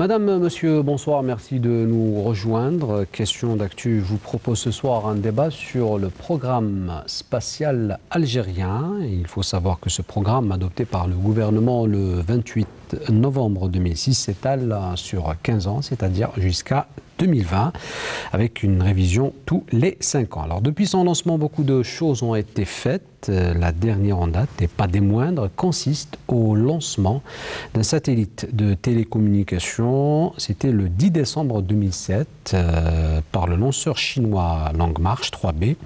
Madame, monsieur, bonsoir, merci de nous rejoindre. Question d'actu, je vous propose ce soir un débat sur le programme spatial algérien. Il faut savoir que ce programme, adopté par le gouvernement le 28 novembre 2006, s'étale sur 15 ans, c'est-à-dire jusqu'à 2020, avec une révision tous les 5 ans. Alors depuis son lancement, beaucoup de choses ont été faites. La dernière en date, et pas des moindres, consiste au lancement d'un satellite de télécommunication. C'était le 10 décembre 2007 par le lanceur chinois Long March 3B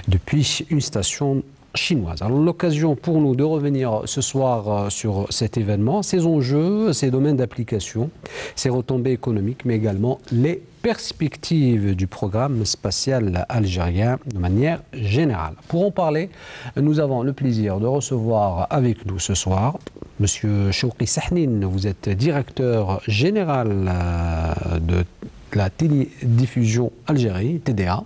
depuis une station chinoise. Alors l'occasion pour nous de revenir ce soir sur cet événement, ses enjeux, ses domaines d'application, ses retombées économiques, mais également les perspectives du programme spatial algérien de manière générale. Pour en parler, nous avons le plaisir de recevoir avec nous ce soir Monsieur Chouki Sahnine. Vous êtes directeur général de la télédiffusion Algérie, TDA.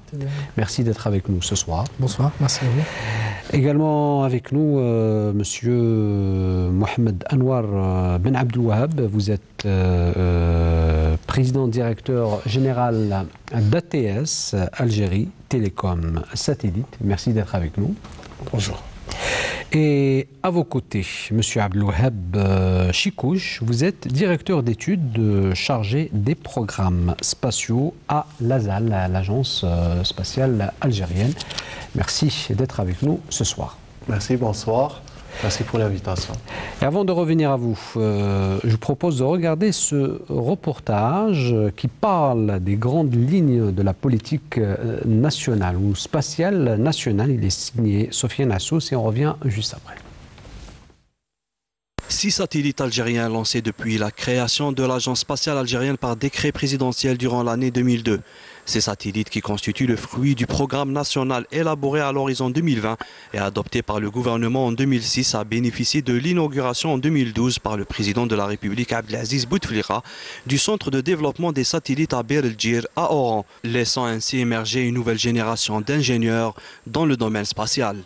Merci d'être avec nous ce soir. Bonsoir, merci à vous. Également avec nous, Monsieur Mohamed Anwar Ben Abdouwahab. Vous êtes président directeur général d'ATS Algérie Télécom Satellite. Merci d'être avec nous. Bonjour. Et à vos côtés, Monsieur Abdelouhab Chikouch, vous êtes directeur d'études chargé des programmes spatiaux à l'ASAL, l'Agence spatiale algérienne. Merci d'être avec nous ce soir. Merci, bonsoir. Merci pour l'invitation. Et avant de revenir à vous, je vous propose de regarder ce reportage qui parle des grandes lignes de la politique nationale ou spatiale nationale. Il est signé Sofiane Assous et on revient juste après. 6 satellites algériens lancés depuis la création de l'Agence spatiale algérienne par décret présidentiel durant l'année 2002. Ces satellites qui constituent le fruit du programme national élaboré à l'horizon 2020 et adopté par le gouvernement en 2006 a bénéficié de l'inauguration en 2012 par le président de la République Abdelaziz Bouteflika du centre de développement des satellites à Bir el-Djir à Oran, laissant ainsi émerger une nouvelle génération d'ingénieurs dans le domaine spatial.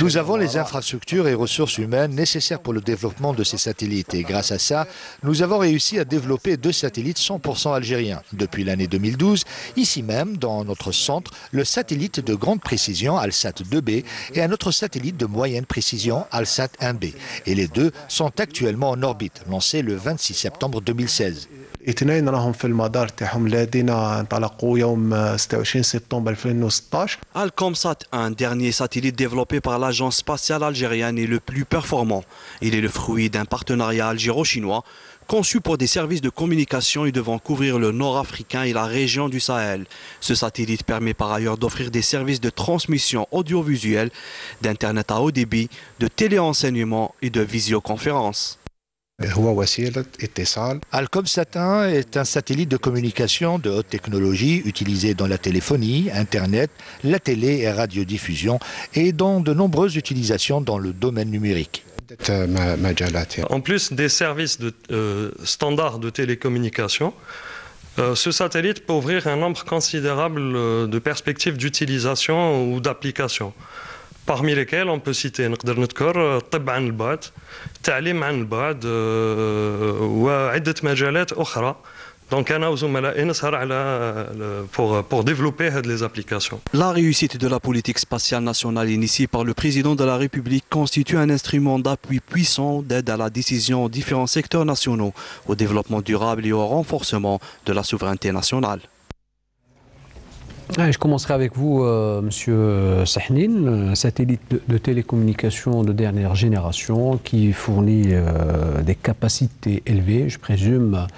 Nous avons les infrastructures et ressources humaines nécessaires pour le développement de ces satellites et grâce à ça, nous avons réussi à développer 2 satellites 100% algériens. Depuis l'année 2012, ici même, dans notre centre, le satellite de grande précision Alsat 2B et un autre satellite de moyenne précision Alsat 1B. Et les deux sont actuellement en orbite, lancés le 26 septembre 2016. اثنين راهم في المدار تاعهم الذين انطلقوا يوم 26 سبتمبر 2016. Alcomsat, un dernier satellite développé par l'agence spatiale algérienne, est le plus performant. Il est le fruit d'un partenariat algéro-chinois conçu pour des services de communication et devant couvrir le nord africain et la région du Sahel. Ce satellite permet par ailleurs d'offrir des services de transmission audiovisuelle, d'internet à haut débit, de téléenseignement et de visioconférence. Alcomsat 1 est un satellite de communication de haute technologie utilisé dans la téléphonie, Internet, la télé et radiodiffusion et dans de nombreuses utilisations dans le domaine numérique. En plus des services standards de télécommunication, ce satellite peut ouvrir un nombre considérable de perspectives d'utilisation ou d'applications. Parmi lesquels on peut citer الطب عن البعد، التعليم عن البعد وعدة مجالات أخرى. Donc أنا وزملائي نسهر على pour développer les applications. La réussite de la politique spatiale nationale initiée par le président de la République constitue un instrument d'appui puissant d'aide à la décision aux différents secteurs nationaux, au développement durable et au renforcement de la souveraineté nationale. Je commencerai avec vous, Monsieur Sahnine, un satellite de télécommunication de dernière génération qui fournit des capacités élevées, je présume,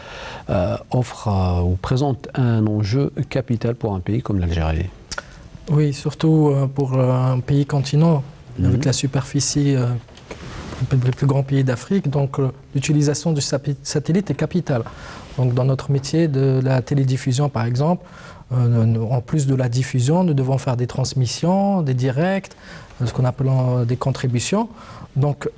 offre ou présente un enjeu capital pour un pays comme l'Algérie. Oui, surtout pour un pays continent, avec la superficie des plus grands pays d'Afrique, donc l'utilisation du satellite est capitale. Donc dans notre métier de la télédiffusion, par exemple, en plus de la diffusion, nous devons faire des transmissions, des directs, ce qu'on appelle des contributions. Donc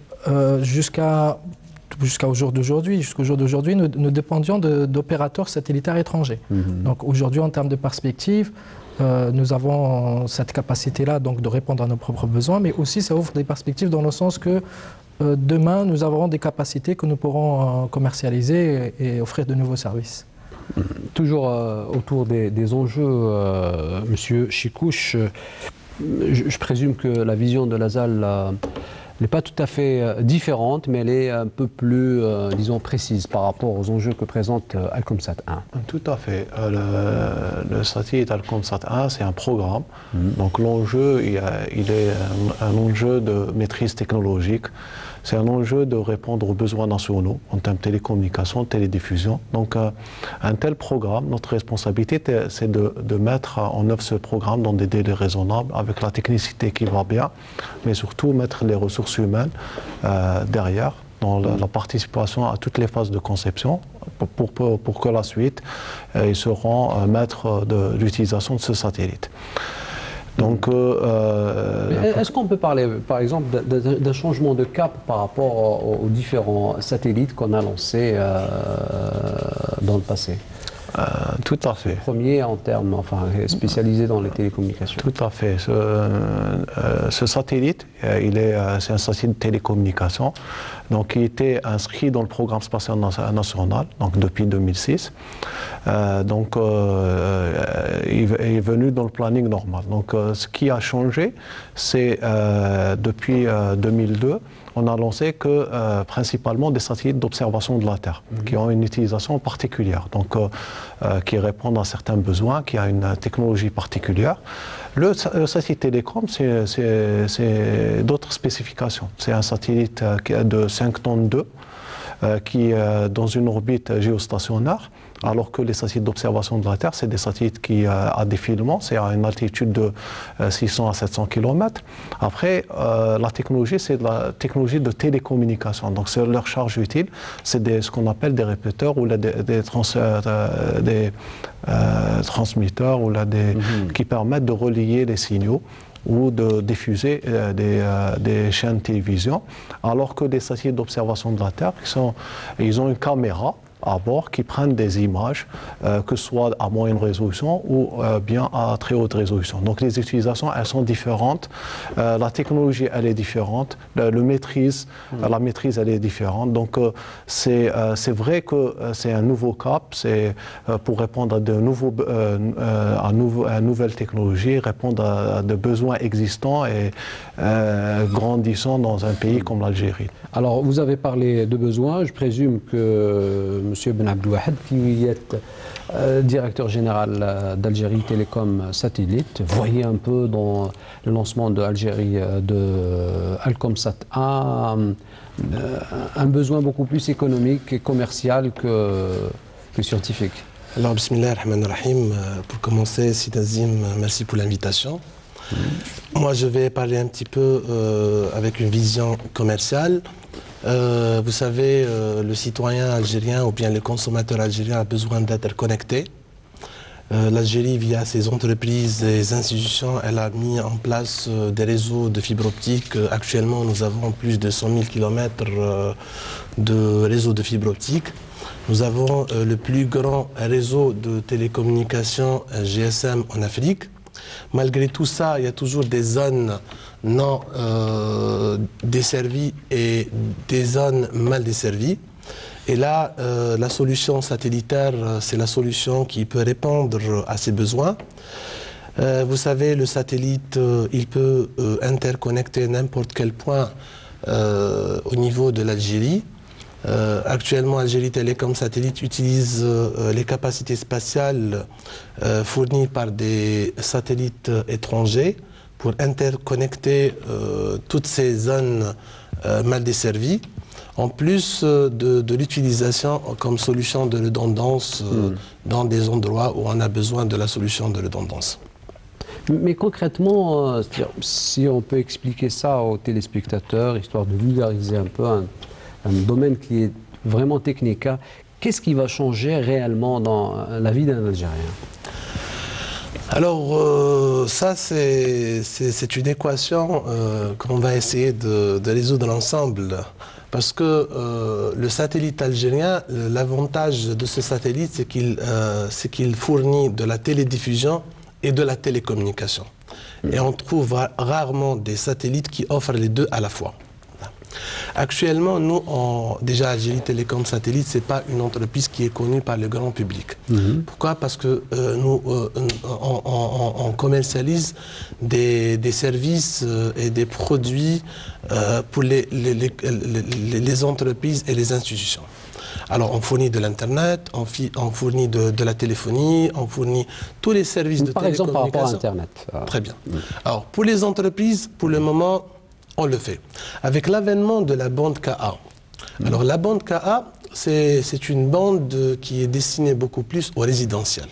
jusqu'au jour d'aujourd'hui, nous dépendions d'opérateurs satellitaires étrangers. Donc aujourd'hui, en termes de perspective, nous avons cette capacité-là donc de répondre à nos propres besoins, mais aussi ça ouvre des perspectives dans le sens que Demain, nous aurons des capacités que nous pourrons commercialiser et offrir de nouveaux services. Toujours autour des enjeux, Monsieur Chikouche, je présume que la vision de l'ASAL n'est pas tout à fait différente, mais elle est un peu plus, disons, précise par rapport aux enjeux que présente Alcomsat 1. Tout à fait. Le satellite Alcomsat 1, c'est un programme. Donc l'enjeu, il est un enjeu de maîtrise technologique. C'est un enjeu de répondre aux besoins nationaux en termes de télécommunications, de télédiffusion. Donc un tel programme, notre responsabilité, c'est de mettre en œuvre ce programme dans des délais raisonnables, avec la technicité qui va bien, mais surtout mettre les ressources humaines derrière, dans la participation à toutes les phases de conception, pour que la suite, ils seront maîtres de l'utilisation de ce satellite. Donc, est-ce qu'on peut parler, par exemple, d'un changement de cap par rapport aux différents satellites qu'on a lancés dans le passé? Tout à fait. Le premier en termes, enfin, spécialisé dans les télécommunications. Tout à fait. Ce satellite, c'est un satellite de télécommunication, donc il était inscrit dans le programme spatial national, donc depuis 2006. Donc il est venu dans le planning normal. Donc ce qui a changé, c'est depuis 2002. On a lancé que principalement des satellites d'observation de la Terre, qui ont une utilisation particulière, donc qui répondent à certains besoins, qui a une technologie particulière. Le satellite télécom, c'est d'autres spécifications. C'est un satellite de 5 tonnes 2, qui est dans une orbite géostationnaire, alors que les satellites d'observation de la Terre, c'est des satellites qui à défilement, c'est à une altitude de 600 à 700 km. Après, la technologie, c'est de la technologie de télécommunication. Donc, c'est leur charge utile, c'est ce qu'on appelle des répéteurs ou des transmetteurs ou qui permettent de relier les signaux ou de diffuser des chaînes de télévision, alors que les satellites d'observation de la Terre, ils ont une caméra à bord qui prennent des images, que ce soit à moyenne résolution ou bien à très haute résolution. Donc les utilisations, elles sont différentes, la technologie, elle est différente, la maîtrise, elle est différente. Donc c'est vrai que c'est un nouveau cap, c'est pour répondre à nouvelles technologies, répondre à des besoins existants et grandissants dans un pays comme l'Algérie. Alors, vous avez parlé de besoins. Je présume que M. Ben Abdouahed, qui est directeur général d'Algérie Télécom Satellite, voyez un peu dans le lancement de Algérie de Alcomsat 1 un besoin beaucoup plus économique et commercial que scientifique. Alors, bismillah ar-Rahman ar-Rahim. Pour commencer, Sid Azim, merci pour l'invitation. Moi, je vais parler un petit peu avec une vision commerciale. Vous savez, le citoyen algérien ou bien le consommateur algérien a besoin d'être connecté. L'Algérie, via ses entreprises et ses institutions, elle a mis en place des réseaux de fibre optique. Actuellement, nous avons plus de 100 000 km de réseaux de fibre optique. Nous avons le plus grand réseau de télécommunications GSM en Afrique. Malgré tout ça, il y a toujours des zones non desservies et des zones mal desservies. Et là, la solution satellitaire, c'est la solution qui peut répondre à ces besoins. Vous savez, le satellite, il peut interconnecter n'importe quel point au niveau de l'Algérie. Actuellement, Algérie Télécom Satellite utilise les capacités spatiales fournies par des satellites étrangers pour interconnecter toutes ces zones mal desservies, en plus de l'utilisation comme solution de redondance dans des endroits où on a besoin de la solution de redondance. Mais concrètement, si on peut expliquer ça aux téléspectateurs, histoire de vulgariser un peu un domaine qui est vraiment technique, hein. Qu'est-ce qui va changer réellement dans la vie d'un Algérien? Alors, ça, c'est une équation qu'on va essayer de résoudre ensemble. Parce que le satellite algérien, l'avantage de ce satellite, c'est qu'il fournit de la télédiffusion et de la télécommunication. Et on trouve rarement des satellites qui offrent les deux à la fois. Actuellement, nous, déjà Algérie Télécom Satellite, ce n'est pas une entreprise qui est connue par le grand public. Pourquoi? Parce que nous, on commercialise des services et des produits pour les entreprises et les institutions. Alors, on fournit de l'Internet, on fournit de la téléphonie, on fournit tous les services de télécommunication. Par exemple, par rapport à Internet. Très bien. Alors, pour les entreprises, pour le moment, on le fait. Avec l'avènement de la bande KA. Alors, la bande KA, c'est une bande qui est destinée beaucoup plus au résidentiel.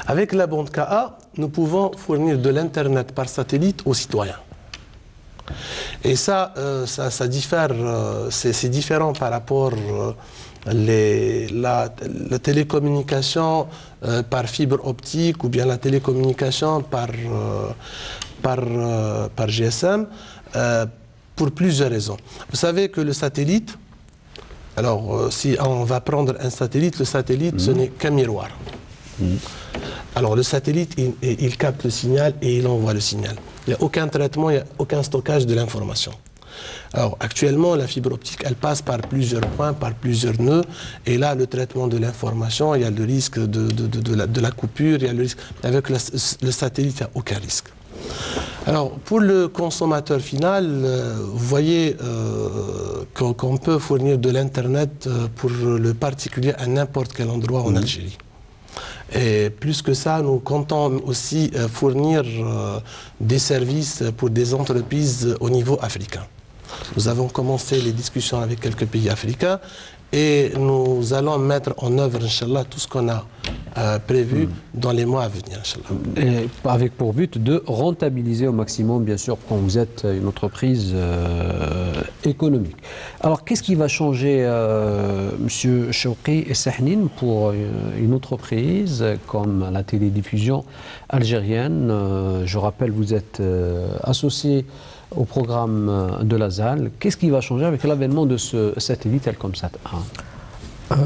Avec la bande KA, nous pouvons fournir de l'Internet par satellite aux citoyens. Et ça diffère, c'est différent par rapport la télécommunication par fibre optique ou bien la télécommunication par GSM pour plusieurs raisons. Vous savez que le satellite, alors si on va prendre un satellite, le satellite ce n'est qu'un miroir. Alors le satellite, il capte le signal et il envoie le signal. Il n'y a aucun traitement, il n'y a aucun stockage de l'information. Alors actuellement, la fibre optique, elle passe par plusieurs points, par plusieurs nœuds. Et là, le traitement de l'information, il y a le risque de la coupure, il y a le risque. Avec le satellite, il n'y a aucun risque. Alors, pour le consommateur final, vous voyez qu'on peut fournir de l'Internet pour le particulier à n'importe quel endroit en Algérie. Et plus que ça, nous comptons aussi fournir des services pour des entreprises au niveau africain. Nous avons commencé les discussions avec quelques pays africains et nous allons mettre en œuvre, Inch'Allah, tout ce qu'on a prévu dans les mois à venir, Inch'Allah. Et avec pour but de rentabiliser au maximum, bien sûr, quand vous êtes une entreprise économique. Alors, qu'est-ce qui va changer, M. Chouki et Sahnine, pour une entreprise comme la télédiffusion algérienne? Je rappelle, vous êtes associé au programme de la ZAL. Qu'est-ce qui va changer avec l'avènement de ce satellite Telcomsat 1?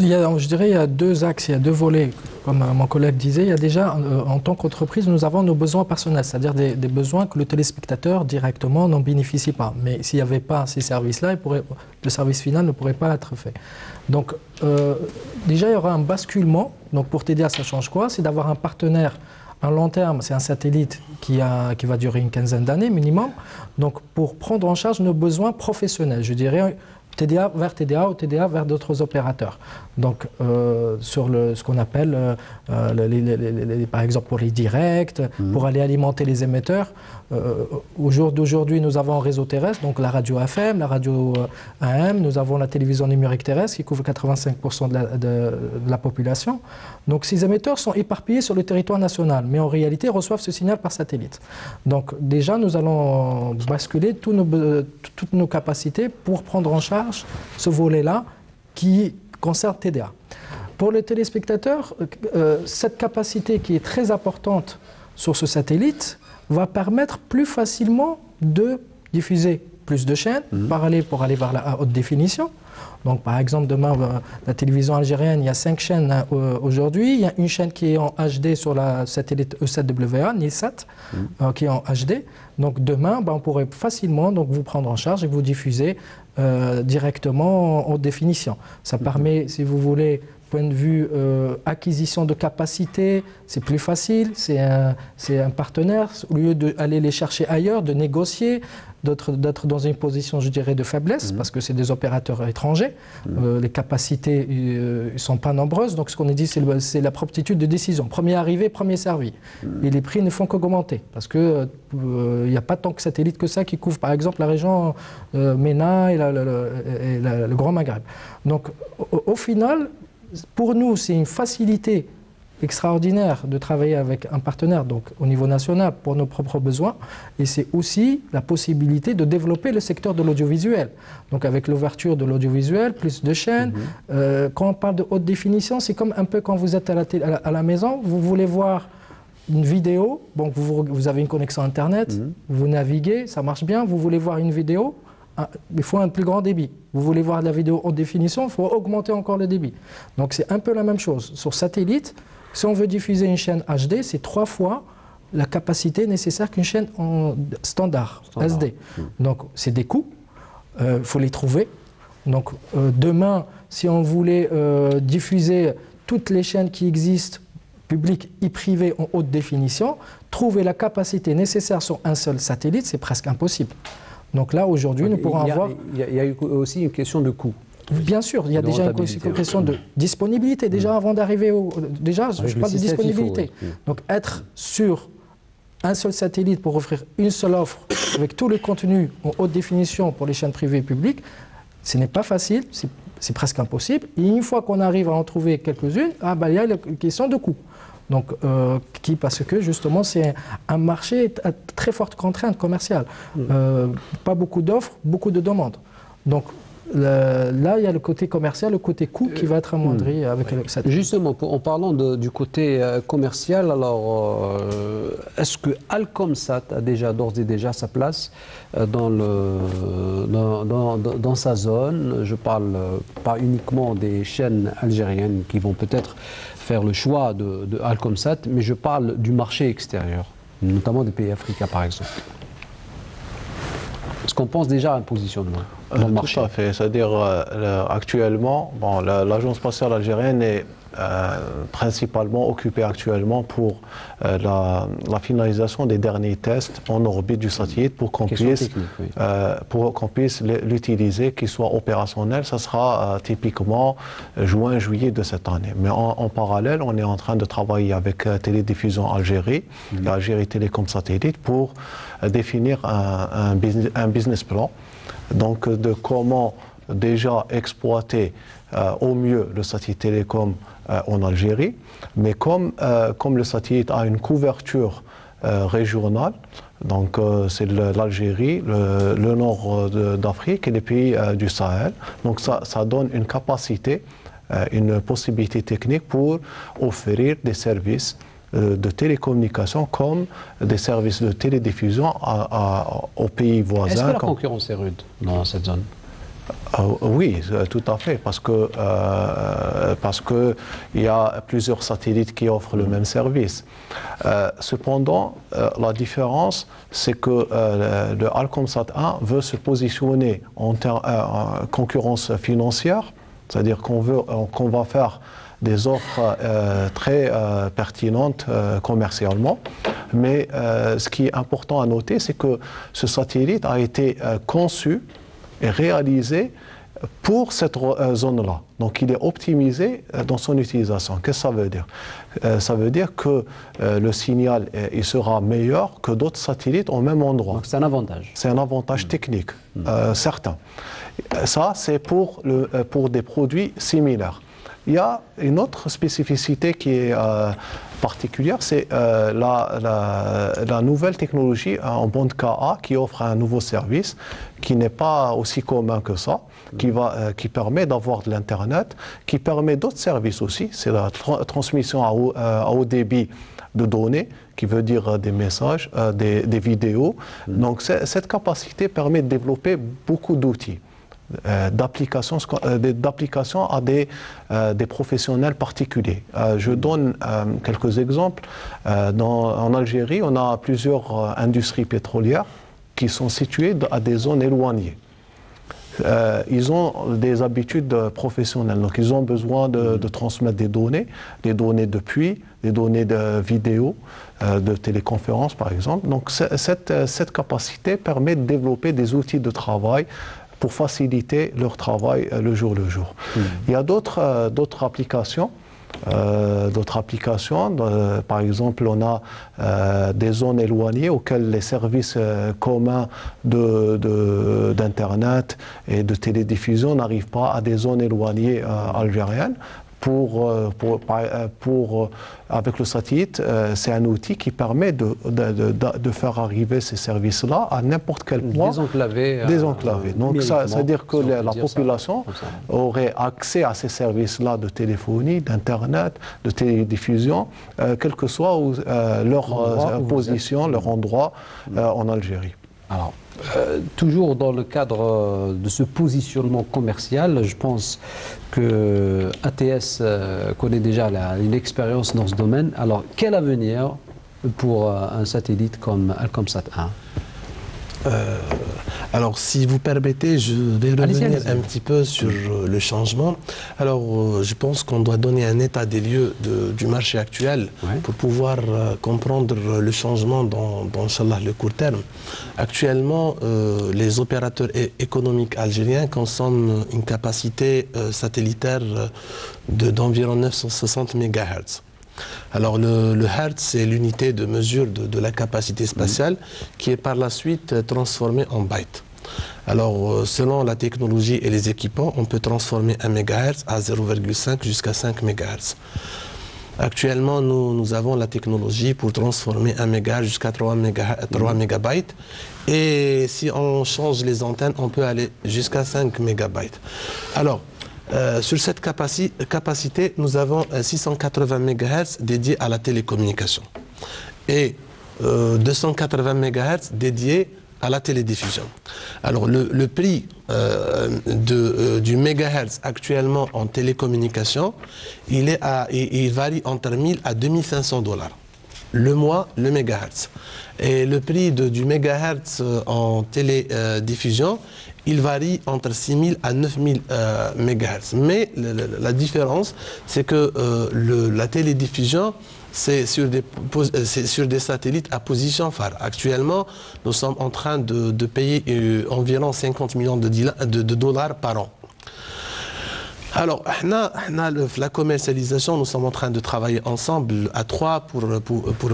Je dirais qu'il y a deux axes, il y a deux volets. Comme mon collègue disait, il y a déjà, en tant qu'entreprise, nous avons nos besoins personnels, c'est-à-dire des besoins que le téléspectateur directement n'en bénéficie pas. Mais s'il n'y avait pas ces services-là, le service final ne pourrait pas être fait. Donc, déjà, il y aura un basculement. Donc, pour TDA, ça change quoi? C'est d'avoir un partenaire à long terme, c'est un satellite qui va durer une quinzaine d'années minimum. Donc, pour prendre en charge nos besoins professionnels, je dirais TDA vers TDA ou TDA vers d'autres opérateurs. Donc, sur ce qu'on appelle, par exemple, pour les directs, pour aller alimenter les émetteurs. Au jour d'aujourd'hui, nous avons un réseau terrestre, donc la radio FM, la radio AM, nous avons la télévision numérique terrestre qui couvre 85% de la population. Donc, ces émetteurs sont éparpillés sur le territoire national, mais en réalité reçoivent ce signal par satellite. Donc, déjà, nous allons basculer toutes nos capacités pour prendre en charge ce volet-là qui concerne TDA. Pour les téléspectateurs, cette capacité qui est très importante sur ce satellite va permettre plus facilement de diffuser plus de chaînes parallèles pour aller vers la haute définition. Donc, par exemple, demain, la télévision algérienne, il y a 5 chaînes aujourd'hui. Il y a une chaîne qui est en HD sur la satellite E7WA, Nilsat, qui est en HD. Donc, demain, on pourrait facilement vous prendre en charge et vous diffuser directement en haute définition. Ça permet, si vous voulez, point de vue acquisition de capacité, c'est plus facile, c'est un partenaire, au lieu d'aller les chercher ailleurs, de négocier, d'être dans une position, je dirais, de faiblesse, parce que c'est des opérateurs étrangers, les capacités ne sont pas nombreuses, donc ce qu'on a dit, c'est la promptitude de décision, premier arrivé, premier servi, et les prix ne font qu'augmenter, parce qu'il n'y a pas tant de satellites que ça qui couvrent, par exemple, la région MENA et le Grand Maghreb. Donc, au final, pour nous, c'est une facilité extraordinaire de travailler avec un partenaire, donc au niveau national, pour nos propres besoins. Et c'est aussi la possibilité de développer le secteur de l'audiovisuel. Donc avec l'ouverture de l'audiovisuel, plus de chaînes. Quand on parle de haute définition, c'est comme un peu quand vous êtes à la maison, vous voulez voir une vidéo, donc vous avez une connexion Internet, vous naviguez, ça marche bien, vous voulez voir une vidéo, il faut un plus grand débit. Vous voulez voir de la vidéo haute définition, il faut augmenter encore le débit. Donc c'est un peu la même chose. Sur satellite, si on veut diffuser une chaîne HD, c'est 3 fois la capacité nécessaire qu'une chaîne en standard. SD. Donc, c'est des coûts, il faut les trouver. Donc, demain, si on voulait diffuser toutes les chaînes qui existent, publiques et privées en haute définition, trouver la capacité nécessaire sur un seul satellite, c'est presque impossible. Donc là, aujourd'hui, nous pourrons avoir... Il y a aussi une question de coût. Bien sûr, il y a déjà une question de disponibilité, déjà avant d'arriver au... Déjà, je parle de disponibilité. Donc être sur un seul satellite pour offrir une seule offre avec tous les contenus en haute définition pour les chaînes privées et publiques, ce n'est pas facile, c'est presque impossible. Et une fois qu'on arrive à en trouver quelques-unes, il y a la question de coût. Donc, parce que justement, c'est un marché à très forte contrainte commerciale. Pas beaucoup d'offres, beaucoup de demandes. Donc, là, il y a le côté commercial, le côté coût qui va être amoindri avec cette... Justement, en parlant du côté commercial, alors est-ce que Alcomsat a d'ores et déjà sa place dans sa zone? Je parle pas uniquement des chaînes algériennes qui vont peut-être faire le choix de Alcomsat, mais je parle du marché extérieur, notamment des pays africains par exemple. Est-ce qu'on pense déjà à un positionnement dans le marché? Tout à fait. C'est-à-dire, actuellement, l'Agence spatiale algérienne est principalement occupée actuellement pour la finalisation des derniers tests en orbite du satellite pour qu'on puisse l'utiliser, qu'il soit opérationnel. Ça sera typiquement juin-juillet de cette année. Mais en parallèle, on est en train de travailler avec Télédiffusion Algérie et Algérie Télécom Satellite pour définir un business plan. Donc, de comment déjà exploiter au mieux le satellite télécom en Algérie, mais comme le satellite a une couverture régionale, donc c'est l'Algérie, le nord d'Afrique et les pays du Sahel, donc ça donne une capacité, une possibilité technique pour offrir des services de télécommunication comme des services de télédiffusion aux pays voisins. Est-ce que la concurrence est rude dans cette zone? Oui, tout à fait, parce que il y a plusieurs satellites qui offrent le même service. Cependant, la différence, c'est que le Alcomsat 1 veut se positionner en concurrence financière, c'est-à-dire qu'on va faire des offres très pertinentes commercialement. Mais ce qui est important à noter, c'est que ce satellite a été conçu et réalisé pour cette zone-là. Donc il est optimisé dans son utilisation. Qu'est-ce que ça veut dire? Ça veut dire que le signal il sera meilleur que d'autres satellites au même endroit. Donc c'est un avantage. C'est un avantage technique, certain. Ça, c'est pour des produits similaires. Il y a une autre spécificité qui est particulière, c'est la nouvelle technologie en bande KA qui offre un nouveau service qui n'est pas aussi commun que ça, qui permet d'avoir de l'Internet, qui permet d'autres services aussi, c'est la transmission à haut débit de données, qui veut dire des messages, des vidéos. Donc cette capacité permet de développer beaucoup d'outils. D'applications à des professionnels particuliers. Je donne quelques exemples. En Algérie, on a plusieurs industries pétrolières qui sont situées à des zones éloignées. Ils ont des habitudes professionnelles, donc ils ont besoin de transmettre des données de puits, des données de vidéo, de téléconférence par exemple. Donc cette capacité permet de développer des outils de travail pour faciliter leur travail le jour le jour. Il y a d'autres applications. Par exemple, on a des zones éloignées auxquelles les services communs d'Internet et de télédiffusion n'arrivent pas à des zones éloignées algériennes. Avec le satellite, c'est un outil qui permet de faire arriver ces services-là à n'importe quel point. Désenclavé. Donc ça veut dire que la population aurait accès à ces services-là de téléphonie, d'Internet, de télédiffusion, quel que soit leur position, leur endroit en Algérie. Alors, toujours dans le cadre de ce positionnement commercial, je pense que ATS connaît déjà une expérience dans ce domaine. Alors, quel avenir pour un satellite comme Alcomsat 1? Alors, si vous permettez, je vais revenir un petit peu sur le changement. Alors, je pense qu'on doit donner un état des lieux du marché actuel pour pouvoir comprendre le changement dans Inch'Allah, le court terme. Actuellement, les opérateurs économiques algériens consomment une capacité satellitaire d'environ 960 MHz. Alors le Hertz, c'est l'unité de mesure de la capacité spatiale qui est par la suite transformée en bytes. Alors selon la technologie et les équipements, on peut transformer 1 MHz à 0,5 jusqu'à 5 MHz. Actuellement, nous avons la technologie pour transformer 1 MHz jusqu'à 3 MB. Et si on change les antennes, on peut aller jusqu'à 5 MB. Alors, sur cette capacité, nous avons 680 MHz dédiés à la télécommunication et 280 MHz dédiés à la télédiffusion. Alors le prix du mégahertz actuellement en télécommunication, il varie entre 1000 à 2500 $. Le mois, le mégahertz. Et le prix du mégahertz en télédiffusion, il varie entre 6000 à 9000 MHz. Mais la différence, c'est que la télédiffusion, c'est sur des satellites à position phare. Actuellement, nous sommes en train de payer environ 50 millions de $ par an. Alors, la commercialisation, nous sommes en train de travailler ensemble à trois pour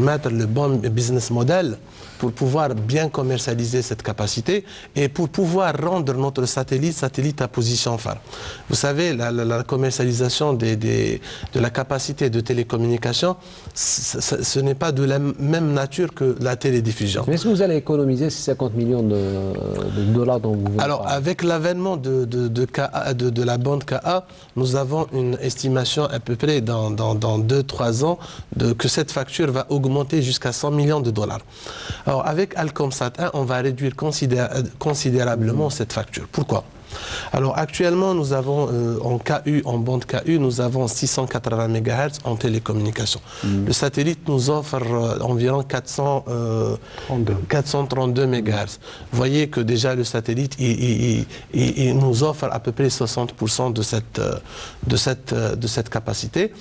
mettre le bon business model, pour pouvoir bien commercialiser cette capacité et pour pouvoir rendre notre satellite à position phare. Vous savez, la commercialisation de la capacité de télécommunication, ce n'est pas de la même nature que la télédiffusion. Mais est-ce que vous allez économiser ces 50 millions de $ dont vous voulez Alors, avec l'avènement de la bande KA, nous avons une estimation à peu près dans 2-3 ans que cette facture va augmenter jusqu'à 100 millions de $. Alors, avec Alcomsat 1, on va réduire considérablement cette facture. Pourquoi ? Alors actuellement, nous avons en bande KU, nous avons 680 MHz en télécommunication. Le satellite nous offre environ 432 MHz. Vous voyez que déjà le satellite, il nous offre à peu près 60% de cette capacité.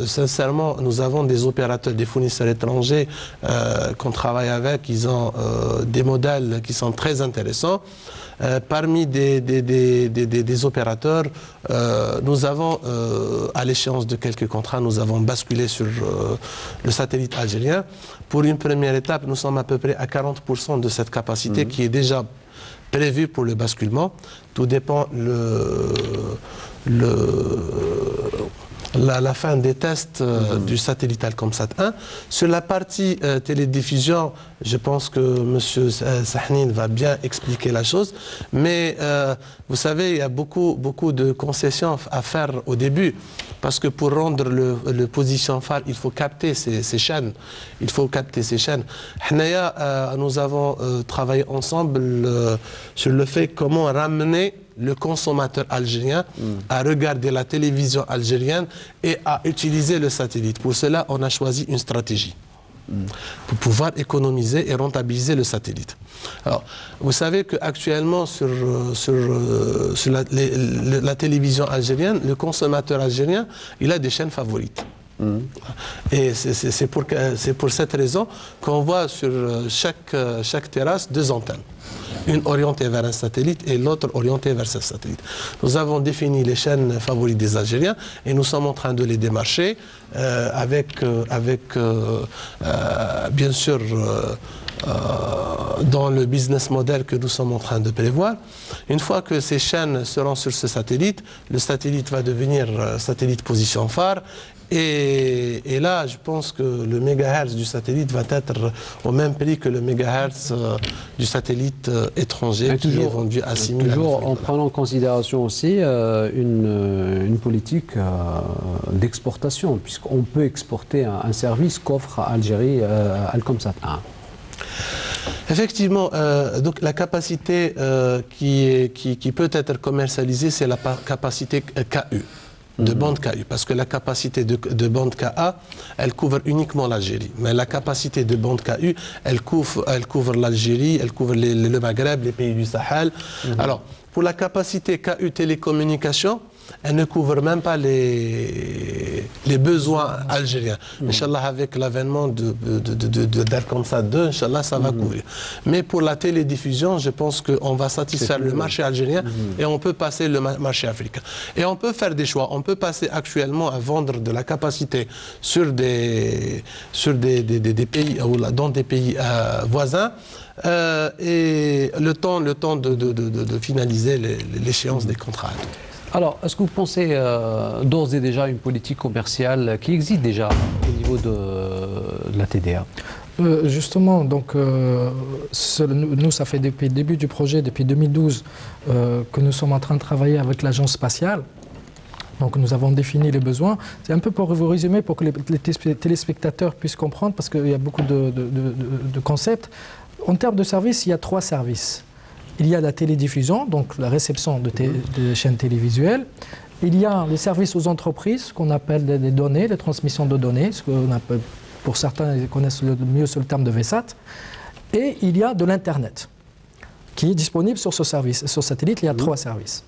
Sincèrement, nous avons des opérateurs, des fournisseurs étrangers qu'on travaille avec. Ils ont des modèles qui sont très intéressants. Parmi des opérateurs, nous avons, à l'échéance de quelques contrats, nous avons basculé sur le satellite algérien. Pour une première étape, nous sommes à peu près à 40% de cette capacité qui est déjà prévue pour le basculement. Tout dépend la fin des tests du satellite Alcomsat 1. Sur la partie télédiffusion, je pense que M. Sahnin va bien expliquer la chose, mais vous savez, il y a beaucoup de concessions à faire au début, parce que pour rendre le position phare, il faut capter ces chaînes. Il faut capter ces chaînes. Nous avons travaillé ensemble sur le fait comment ramener le consommateur algérien à regarder la télévision algérienne et à utiliser le satellite. Pour cela, on a choisi une stratégie pour pouvoir économiser et rentabiliser le satellite. Alors, vous savez qu'actuellement, sur la télévision algérienne, le consommateur algérien, il a des chaînes favorites. Et c'est pour cette raison qu'on voit sur chaque terrasse 2 antennes. Une orientée vers un satellite et l'autre orientée vers ce satellite. Nous avons défini les chaînes favorites des Algériens et nous sommes en train de les démarcher avec bien sûr, dans le business model que nous sommes en train de prévoir. Une fois que ces chaînes seront sur ce satellite, le satellite va devenir satellite position phare. Et là, je pense que le mégahertz du satellite va être au même prix que le mégahertz du satellite étranger qui est vendu à 6 000. Toujours en prenant en considération aussi une politique d'exportation, puisqu'on peut exporter un service qu'offre Algérie Alcomsat 1. Effectivement, donc la capacité qui peut être commercialisée, c'est la capacité KU. de bande KU, parce que la capacité de bande KA, elle couvre uniquement l'Algérie. Mais la capacité de bande KU, elle couvre l'Algérie, elle couvre le Maghreb, les pays du Sahel. Alors, pour la capacité KU télécommunication, elle ne couvre même pas les besoins algériens. Inch'Allah, avec l'avènement d'Arcomsat 2, Inch'Allah, ça va couvrir. Mais pour la télédiffusion, je pense qu'on va satisfaire le marché algérien et on peut passer le marché africain. Et on peut faire des choix. On peut passer actuellement à vendre de la capacité sur des pays, dans des pays voisins. Et le temps de finaliser l'échéance des contrats. Alors, est-ce que vous pensez d'ores et déjà une politique commerciale qui existe déjà au niveau de la TDA? Justement, donc, nous, ça fait depuis le début du projet, depuis 2012, que nous sommes en train de travailler avec l'agence spatiale. Donc nous avons défini les besoins. C'est un peu pour vous résumer, pour que les téléspectateurs puissent comprendre, parce qu'il y a beaucoup de concepts. En termes de services, il y a 3 services. Il y a la télédiffusion, donc la réception de chaînes télévisuelles. Il y a les services aux entreprises, qu'on appelle les données, les transmissions de données, ce qu'on appelle, pour certains, ils connaissent le mieux sur le terme de VSAT. Et il y a de l'Internet, qui est disponible sur ce service. Sur satellite, il y a 3 services.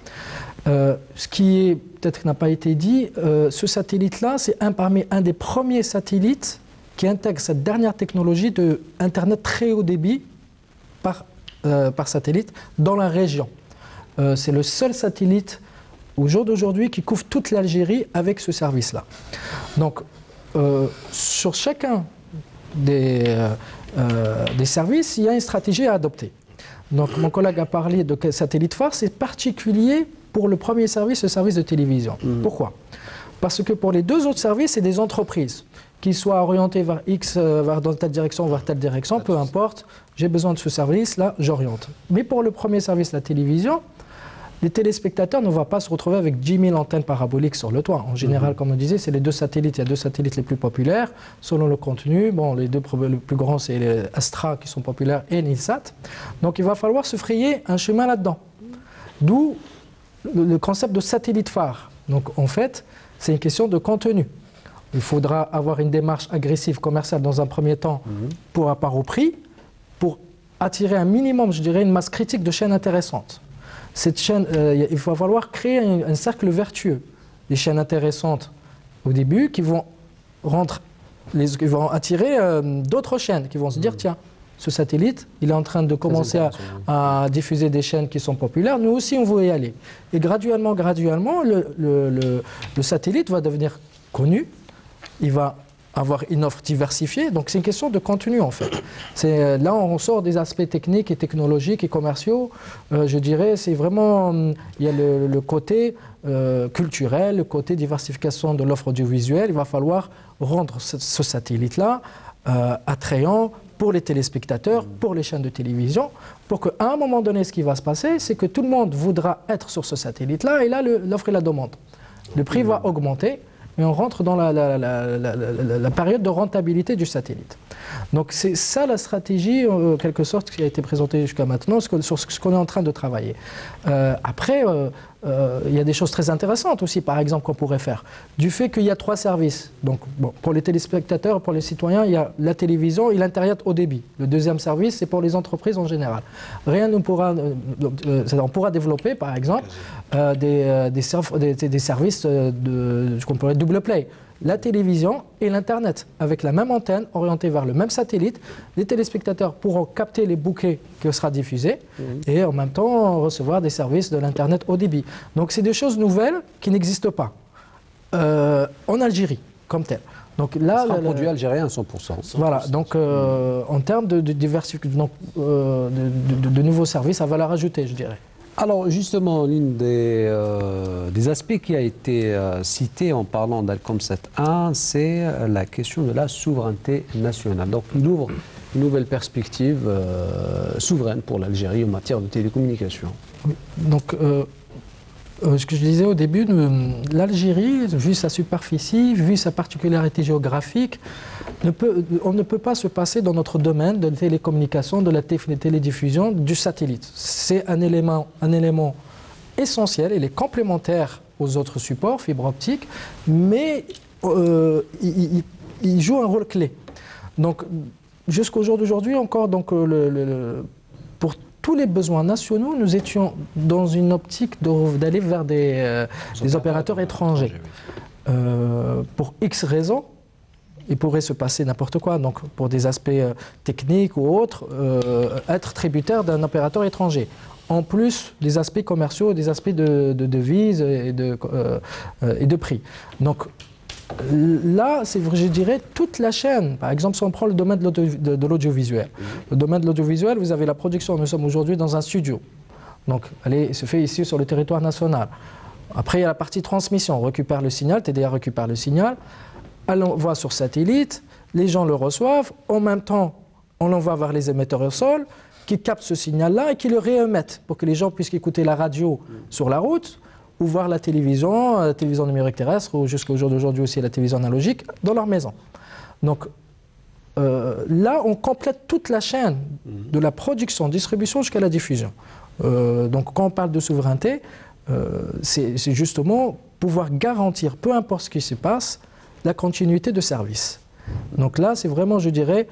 Ce qui est peut-être n'a pas été dit, ce satellite-là, c'est parmi un des premiers satellites qui intègre cette dernière technologie de Internet très haut débit par satellite dans la région. C'est le seul satellite au jour d'aujourd'hui qui couvre toute l'Algérie avec ce service-là. Donc, sur chacun des services, il y a une stratégie à adopter. Donc, mon collègue a parlé de satellite phare, c'est particulier pour le premier service, le service de télévision. Pourquoi? Parce que pour les 2 autres services, c'est des entreprises qui soient orientées vers X, dans telle direction, vers telle direction, peu importe, j'ai besoin de ce service-là, j'oriente. Mais pour le premier service, la télévision, les téléspectateurs ne vont pas se retrouver avec 10 000 antennes paraboliques sur le toit. En général, comme on disait, c'est les 2 satellites. Il y a 2 satellites les plus populaires, selon le contenu. Bon, les 2 les plus grands, c'est les Astra qui sont populaires et Nilsat. Donc il va falloir se frayer un chemin là-dedans. D'où le concept de satellite phare. Donc en fait, c'est une question de contenu. Il faudra avoir une démarche agressive commerciale dans un premier temps pour rapport au prix, pour attirer un minimum, je dirais, une masse critique de chaînes intéressantes. Cette chaîne, il va falloir créer un cercle vertueux. Des chaînes intéressantes au début qui vont attirer d'autres chaînes qui vont se dire, tiens, ce satellite, il est en train de commencer à diffuser des chaînes qui sont populaires, nous aussi on veut y aller. Et graduellement, le satellite va devenir connu, il va avoir une offre diversifiée, donc c'est une question de contenu en fait. Là on sort des aspects techniques et technologiques et commerciaux, je dirais, c'est vraiment, il y a le côté culturel, le côté diversification de l'offre audiovisuelle, il va falloir rendre ce satellite-là attrayant pour les téléspectateurs, pour les chaînes de télévision, pour qu'à un moment donné, ce qui va se passer, c'est que tout le monde voudra être sur ce satellite-là, et là, l'offre et la demande. Le prix va augmenter, et on rentre dans la période de rentabilité du satellite. Donc c'est ça la stratégie, en quelque sorte, qui a été présentée jusqu'à maintenant, sur ce qu'on est en train de travailler. Après, il y a des choses très intéressantes aussi, par exemple, qu'on pourrait faire. Du fait qu'il y a 3 services, donc bon, pour les téléspectateurs, pour les citoyens, il y a la télévision et l'Internet haut débit. Le deuxième service, c'est pour les entreprises en général. Rien ne pourra... on pourra développer, par exemple, des services qu'on pourrait double play. La télévision et l'Internet, avec la même antenne orientée vers le même satellite, les téléspectateurs pourront capter les bouquets qui sera diffusés et en même temps recevoir des services de l'Internet haut débit. Donc c'est des choses nouvelles qui n'existent pas en Algérie comme tel. Donc là, c'est un produit algérien à 100%. Voilà, donc en termes de diversification, de nouveaux services à valeur ajoutée, je dirais. Alors justement, l'un des aspects qui a été cité en parlant d'Alcomsat 1, c'est la question de la souveraineté nationale. Donc il ouvre une nouvelle perspective souveraine pour l'Algérie en matière de télécommunications. Oui. Donc ce que je disais au début, l'Algérie, vu sa superficie, vu sa particularité géographique, on ne peut pas se passer dans notre domaine de télécommunication, de la télédiffusion, du satellite. C'est un élément essentiel, il est complémentaire aux autres supports, fibre optique, mais il joue un rôle clé. Donc, jusqu'au jour d'aujourd'hui encore, donc, pour tous les besoins nationaux, nous étions dans une optique d'aller vers des opérateurs étrangers. Pour X raisons, il pourrait se passer n'importe quoi, donc pour des aspects techniques ou autres, être tributaire d'un opérateur étranger. En plus des aspects commerciaux, des aspects de devises et de prix. Donc là, c'est je dirais toute la chaîne. Par exemple, si on prend le domaine de l'audiovisuel. Le domaine de l'audiovisuel, vous avez la production. Nous sommes aujourd'hui dans un studio. Donc elle se fait ici sur le territoire national. Après, il y a la partie transmission. On récupère le signal, TDA récupère le signal. Elle l'envoie sur satellite, les gens le reçoivent, en même temps on l'envoie vers les émetteurs au sol qui captent ce signal-là et qui le réémettent pour que les gens puissent écouter la radio sur la route ou voir la télévision numérique terrestre ou jusqu'au jour d'aujourd'hui aussi la télévision analogique dans leur maison. Donc là on complète toute la chaîne de la production, distribution jusqu'à la diffusion. Donc quand on parle de souveraineté, c'est justement pouvoir garantir, peu importe ce qui se passe, la continuité de service. Donc là, c'est vraiment, je dirais,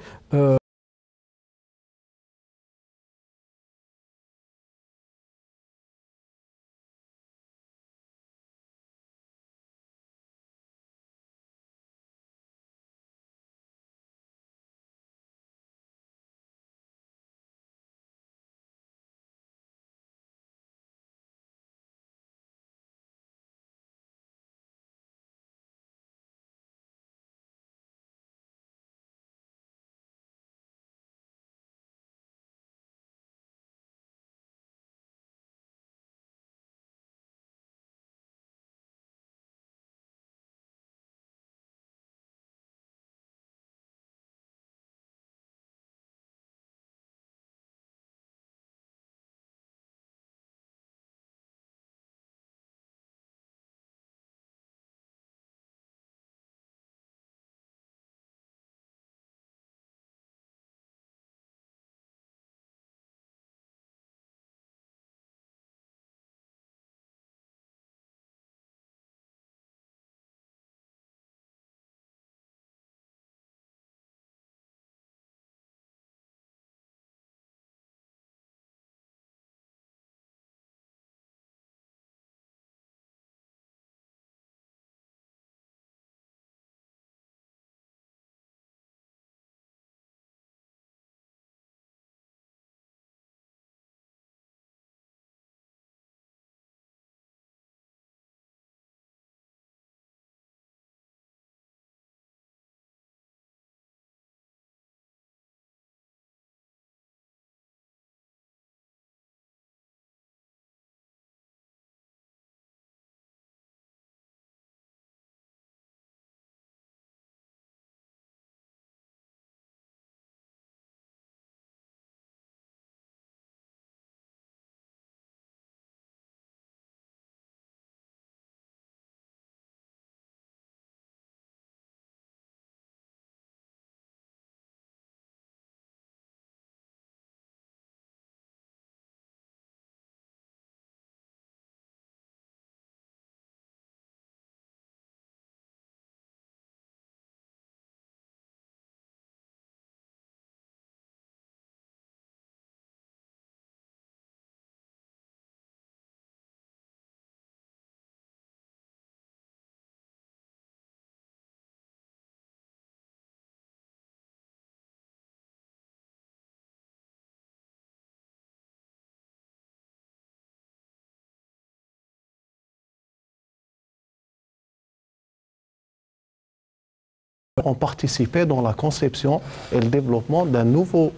ont participé dans la conception et le développement d'un nouveau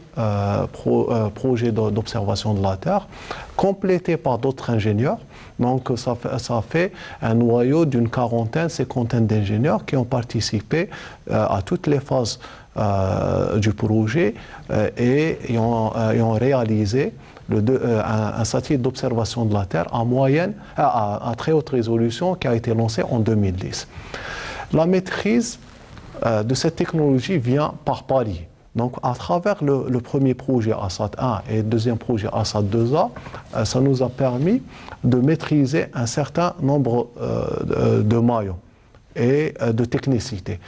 projet d'observation de la Terre, complété par d'autres ingénieurs. Donc ça fait un noyau d'une quarantaine, cinquantaine d'ingénieurs qui ont participé à toutes les phases du projet et ont réalisé un satellite d'observation de la Terre en moyenne, à très haute résolution, qui a été lancé en 2010. La maîtrise de cette technologie vient par palier. Donc, à travers le premier projet ASAT 1 et le deuxième projet ASAT 2A, ça nous a permis de maîtriser un certain nombre de maillons et de technicité.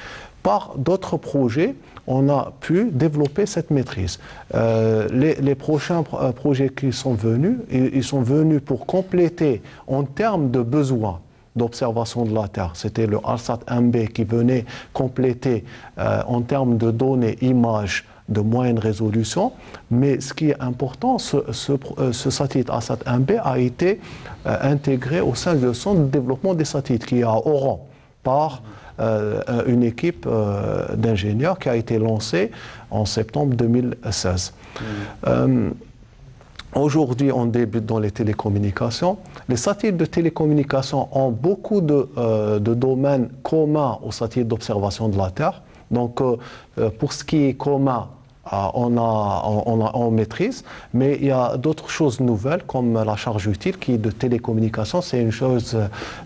Par d'autres projets, on a pu développer cette maîtrise. Les prochains projets qui sont venus, ils sont venus pour compléter en termes de besoins d'observation de la Terre. C'était le ALSAT 1B qui venait compléter en termes de données, images de moyenne résolution. Mais ce qui est important, ce satellite ALSAT 1B a été intégré au sein du centre de développement des satellites qui est à Oran par une équipe d'ingénieurs qui a été lancée en septembre 2016. Aujourd'hui, on débute dans les télécommunications. Les satellites de télécommunications ont beaucoup de domaines communs aux satellites d'observation de la Terre. Donc, pour ce qui est commun, on maîtrise, mais il y a d'autres choses nouvelles comme la charge utile qui est de télécommunication. C'est une chose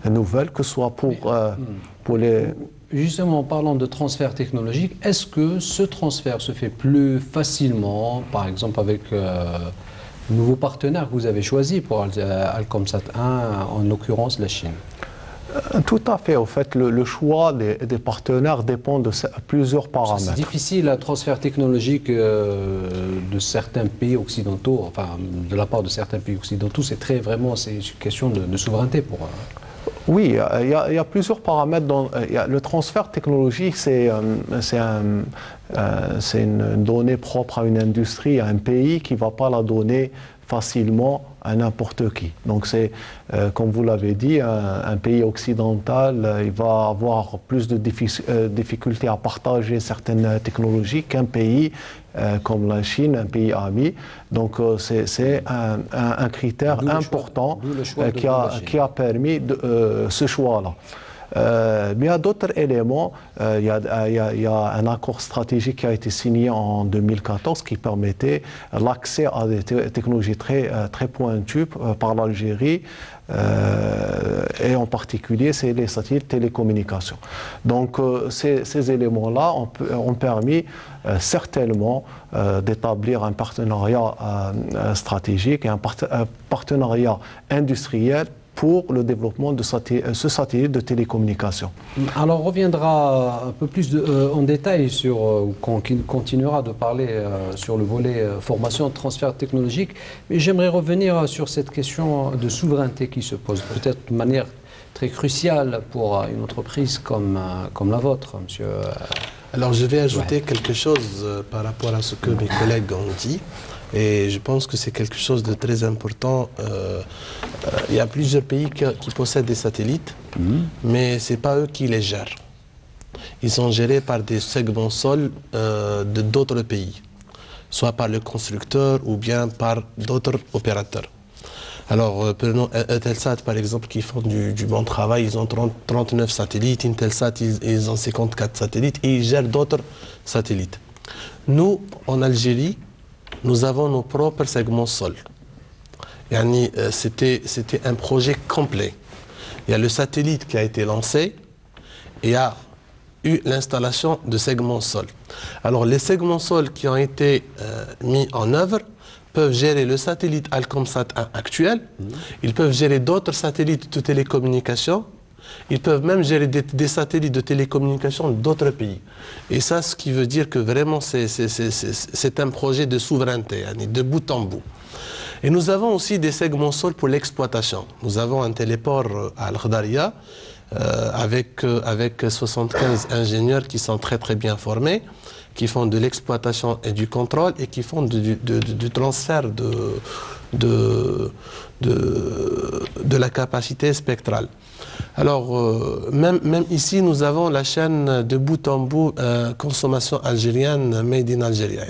nouvelle, que ce soit pour les... Justement, en parlant de transfert technologique, est-ce que ce transfert se fait plus facilement, par exemple avec le nouveau partenaire que vous avez choisi pour Alcomsat 1, en l'occurrence la Chine? Tout à fait. En fait, le choix des partenaires dépend de plusieurs paramètres. C'est difficile, un transfert technologique de certains pays occidentaux, enfin de la part de certains pays occidentaux, c'est une question de souveraineté pour... Oui, il y a plusieurs paramètres. Le transfert technologique, c'est une donnée propre à une industrie, à un pays qui ne va pas la donner facilement à n'importe qui. Donc c'est, comme vous l'avez dit, un pays occidental, il va avoir plus de difficultés à partager certaines technologies qu'un pays comme la Chine, un pays ami. Donc c'est un critère important qui a permis ce choix-là. Mais il y a d'autres éléments. Il y a un accord stratégique qui a été signé en 2014 qui permettait l'accès à des technologies très pointues par l'Algérie et en particulier c'est les satellites télécommunications. Donc ces éléments-là ont permis certainement d'établir un partenariat stratégique et un partenariat industriel pour le développement de ce satellite de télécommunication. Alors on reviendra un peu plus en détail on continuera de parler sur le volet formation, transfert technologique, mais j'aimerais revenir sur cette question de souveraineté qui se pose peut-être de manière très cruciale pour une entreprise comme la vôtre, monsieur. Alors je vais ajouter quelque chose par rapport à ce que mes collègues ont dit. Et je pense que c'est quelque chose de très important. Il y a plusieurs pays qui possèdent des satellites, mais ce n'est pas eux qui les gèrent. Ils sont gérés par des segments sol de d'autres pays, soit par le constructeur ou bien par d'autres opérateurs. Alors, prenons Eutelsat par exemple, qui font du bon travail. Ils ont 39 satellites. Intelsat, ils ont 54 satellites et ils gèrent d'autres satellites. Nous, en Algérie, nous avons nos propres segments sol. C'était un projet complet. Il y a le satellite qui a été lancé et il y a eu l'installation de segments sol. Alors les segments sol qui ont été mis en œuvre peuvent gérer le satellite Alcomsat 1 actuel, ils peuvent gérer d'autres satellites de télécommunication, ils peuvent même gérer des satellites de télécommunication d'autres pays. Et ça, ce qui veut dire que vraiment c'est un projet de souveraineté, de bout en bout. Et nous avons aussi des segments sol pour l'exploitation. Nous avons un téléport à Al-Khdaria avec 75 ingénieurs qui sont très bien formés, qui font de l'exploitation et du contrôle et qui font du transfert de la capacité spectrale. Alors, même ici, nous avons la chaîne de bout en bout consommation algérienne, made in Algeria.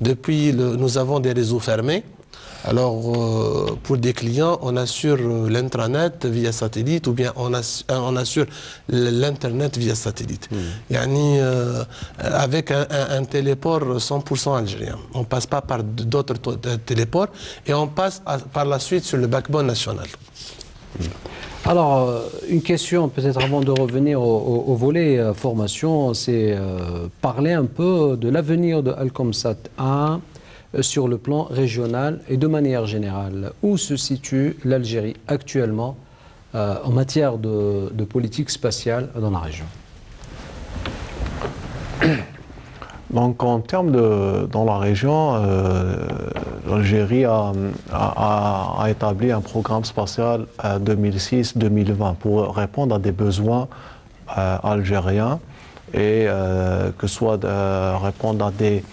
Depuis, nous avons des réseaux fermés. Alors, pour des clients, on assure l'intranet via satellite ou bien on assure l'internet via satellite. Avec un téléport 100% algérien. On ne passe pas par d'autres téléports et on passe par la suite sur le backbone national. Alors, une question peut-être avant de revenir au volet formation, c'est parler un peu de l'avenir de Alcomsat 1 sur le plan régional et de manière générale. Où se situe l'Algérie actuellement en matière de politique spatiale dans la région? Donc en termes dans la région, l'Algérie a établi un programme spatial 2006-2020 pour répondre à des besoins algériens et que ce soit répondre à des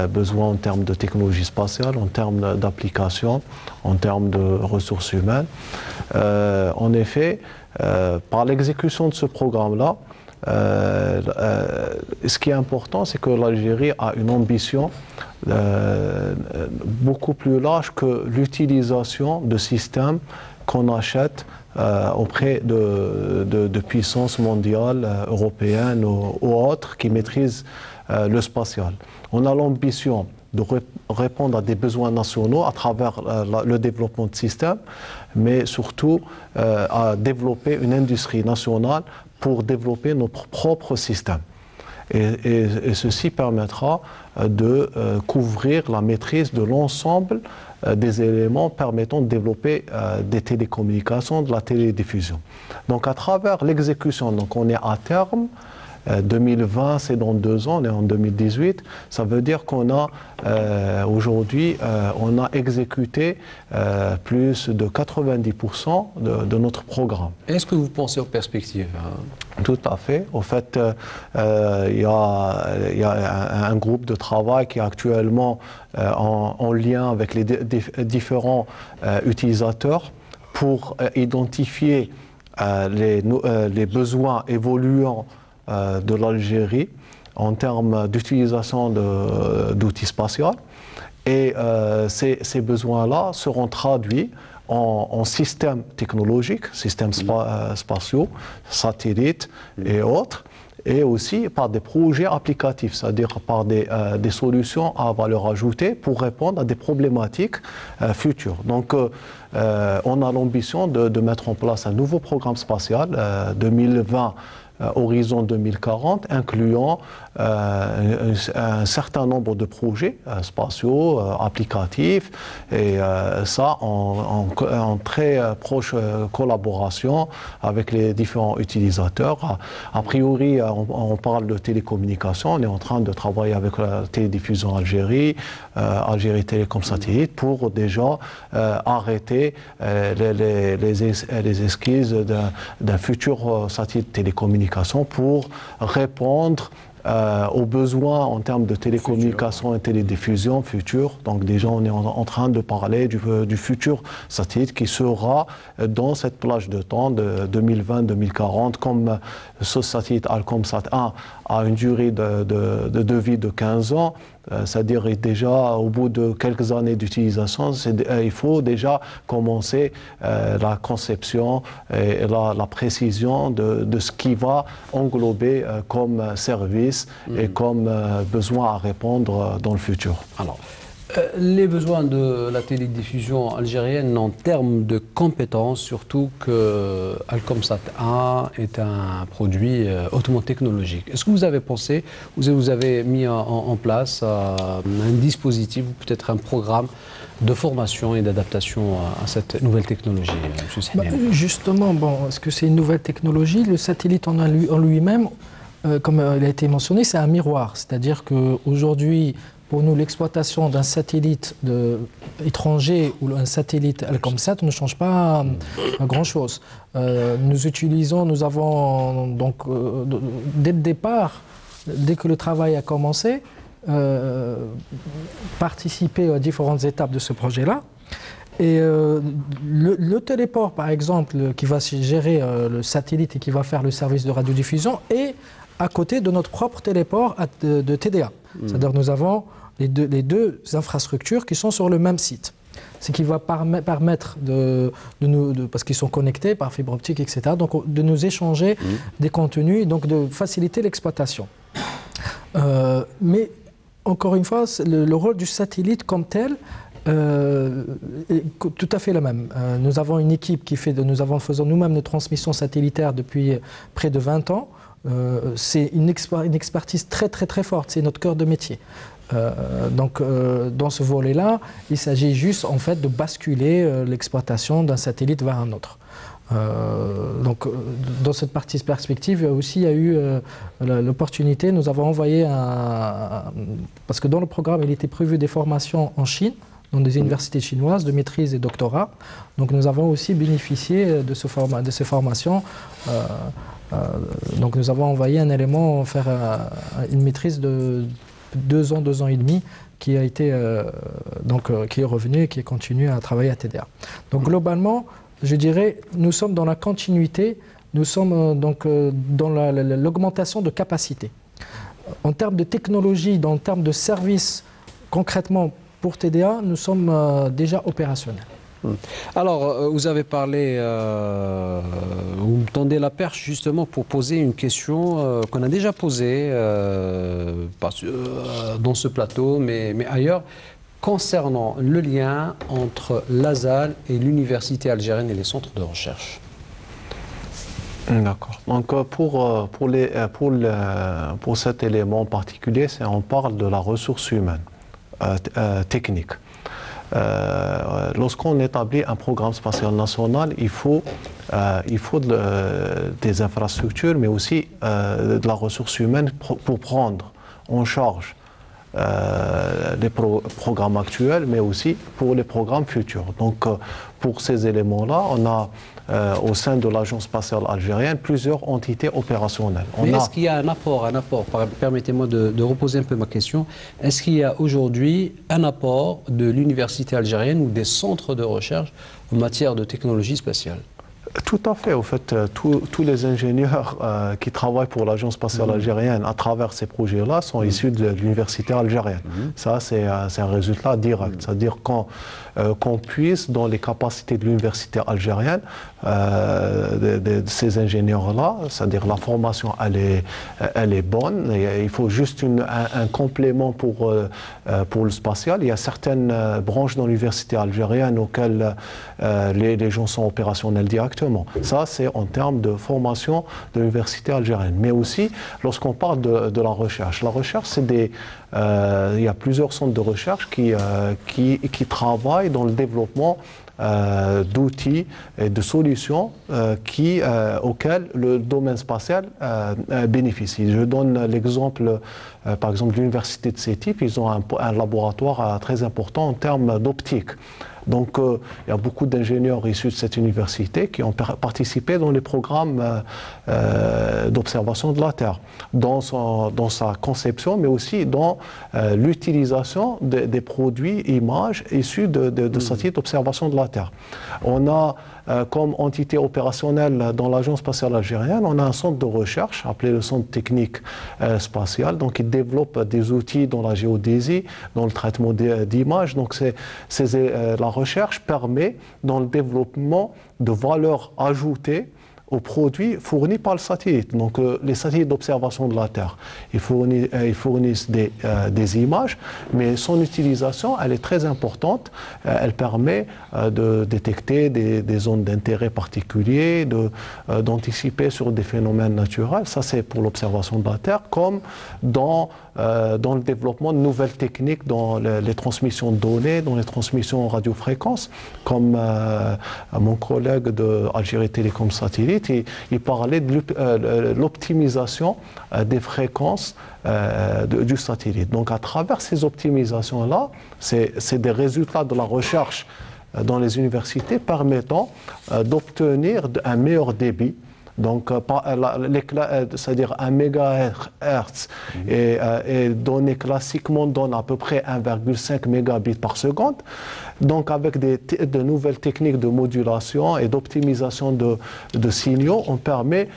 besoins en termes de technologie spatiale, en termes d'application, en termes de ressources humaines. En effet, par l'exécution de ce programme-là, ce qui est important, c'est que l'Algérie a une ambition beaucoup plus large que l'utilisation de systèmes qu'on achète auprès de puissances mondiales, européennes ou autres qui maîtrisent le spatial. On a l'ambition de répondre à des besoins nationaux à travers le développement de systèmes, mais surtout à développer une industrie nationale pour développer notre propre système. Et ceci permettra de couvrir la maîtrise de l'ensemble des éléments permettant de développer des télécommunications, de la télédiffusion. Donc à travers l'exécution, donc on est à terme, 2020 c'est dans 2 ans, on est en 2018, ça veut dire qu'on a aujourd'hui, on a exécuté plus de 90% de notre programme. Est-ce que vous pensez aux perspectives? Tout à fait. Au fait, il y a un groupe de travail qui est actuellement en lien avec les différents utilisateurs pour identifier les besoins évoluants de l'Algérie en termes d'utilisation d'outils spatiaux. Et ces besoins-là seront traduits en systèmes technologiques, systèmes spatiaux, satellites et autres, et aussi par des projets applicatifs, c'est-à-dire par des solutions à valeur ajoutée pour répondre à des problématiques futures. Donc, on a l'ambition de mettre en place un nouveau programme spatial 2020 Horizon 2040, incluant un certain nombre de projets spatiaux, applicatifs, et ça en très proche collaboration avec les différents utilisateurs. A priori, on parle de télécommunications, on est en train de travailler avec la télédiffusion Algérie, Algérie Télécom Satellite, pour déjà arrêter les esquisses d'un futur satellite télécommunication pour répondre aux besoins en termes de télécommunication et télédiffusion future. Donc déjà, on est en train de parler du futur satellite qui sera dans cette plage de temps de 2020-2040. Comme ce satellite Alcomsat 1 a une durée de vie de 15 ans, c'est-à-dire déjà au bout de quelques années d'utilisation, il faut déjà commencer la conception et la précision de ce qui va englober comme service et comme besoin à répondre dans le futur. Alors, les besoins de la télédiffusion algérienne en termes de compétences, surtout que Alcomsat 1 est un produit hautement technologique. Est-ce que vous avez pensé, vous avez mis en place un dispositif ou peut-être un programme de formation et d'adaptation à cette nouvelle technologie, M. Séném? Justement, bon, est-ce que c'est une nouvelle technologie? Le satellite en lui-même, comme il a été mentionné, c'est un miroir. C'est-à-dire qu'aujourd'hui, pour nous, l'exploitation d'un satellite étranger ou un satellite Alcomsat ne change pas grand-chose. Nous avons donc, dès le départ, dès que le travail a commencé, participé aux différentes étapes de ce projet-là. Et le téléport, par exemple, qui va gérer le satellite et qui va faire le service de radiodiffusion, est à côté de notre propre téléport de TDA. C'est-à-dire que nous avons les deux infrastructures qui sont sur le même site. Ce qui va permettre parce qu'ils sont connectés par fibre optique, etc., donc de nous échanger des contenus et donc de faciliter l'exploitation. Mais encore une fois, le rôle du satellite comme tel Tout à fait la même. Nous avons une équipe qui fait, faisons nous-mêmes nos transmissions satellitaires depuis près de 20 ans. C'est une expertise très forte, c'est notre cœur de métier. Donc dans ce volet-là, il s'agit juste en fait de basculer l'exploitation d'un satellite vers un autre. Donc dans cette partie perspective, il y a eu l'opportunité, nous avons envoyé parce que dans le programme il était prévu des formations en Chine, dans des universités chinoises de maîtrise et doctorat. Donc nous avons aussi bénéficié de ces formations. Donc nous avons envoyé un élément faire une maîtrise de 2 ans, 2 ans et demi, qui a été qui est revenu et qui continue à travailler à TDA. Donc globalement, je dirais, nous sommes dans la continuité, nous sommes dans l'augmentation de capacité. En termes de technologie, en termes de services, concrètement pour TDA, nous sommes déjà opérationnels. Alors, vous avez parlé, vous me tendez la perche justement pour poser une question qu'on a déjà posée dans ce plateau, mais ailleurs, concernant le lien entre l'ASAL et l'université algérienne et les centres de recherche. D'accord. Donc pour cet élément en particulier, on parle de la ressource humaine technique. Lorsqu'on établit un programme spatial national, il faut des infrastructures, mais aussi de la ressource humaine pour prendre en charge les programmes actuels, mais aussi pour les programmes futurs. Donc, pour ces éléments-là, on a au sein de l'Agence spatiale algérienne plusieurs entités opérationnelles. Mais est-ce qu'il y a un apport, permettez-moi de reposer un peu ma question, est-ce qu'il y a aujourd'hui un apport de l'université algérienne ou des centres de recherche en matière de technologie spatiale? Tout à fait. Au fait, tous les ingénieurs qui travaillent pour l'Agence spatiale algérienne à travers ces projets-là sont issus de l'université algérienne. Ça, c'est un résultat direct. C'est-à-dire qu'on puisse, dans les capacités de l'université algérienne, de ces ingénieurs-là, c'est-à-dire la formation, elle est bonne. Et il faut juste un complément pour le spatial. Il y a certaines branches dans l'université algérienne auxquelles les gens sont opérationnels directement. Ça, c'est en termes de formation de l'université algérienne. Mais aussi, lorsqu'on parle de la recherche, il y a plusieurs centres de recherche qui travaillent dans le développement d'outils et de solutions auxquelles le domaine spatial bénéficie. Je donne l'exemple, par exemple, de l'université de Sétif. Ils ont un laboratoire très important en termes d'optique. Donc, il y a beaucoup d'ingénieurs issus de cette université qui ont participé dans les programmes d'observation de la Terre, dans sa conception, mais aussi dans l'utilisation des produits images issus de satellites d'observation de la Terre. On a comme entité opérationnelle dans l'Agence spatiale algérienne, on a un centre de recherche appelé le Centre technique spatial. Donc, il développe des outils dans la géodésie, dans le traitement d'images. Donc, la recherche permet dans le développement de valeurs ajoutées aux produits fournis par le satellite. Donc les satellites d'observation de la Terre, ils fournissent des images, mais son utilisation, elle est très importante. Elle permet de détecter des zones d'intérêt particuliers, d'anticiper sur des phénomènes naturels. Ça, c'est pour l'observation de la Terre, comme dans le développement de nouvelles techniques dans les transmissions de données, dans les transmissions en radiofréquence, comme mon collègue de Algérie Télécom Satellite, il parlait de l'optimisation des fréquences du satellite. Donc à travers ces optimisations-là, c'est des résultats de la recherche dans les universités permettant d'obtenir un meilleur débit. Donc, c'est-à-dire 1 MHz et donné classiquement donne à peu près 1,5 mégabits par seconde. Donc, avec de nouvelles techniques de modulation et d'optimisation de signaux, on permet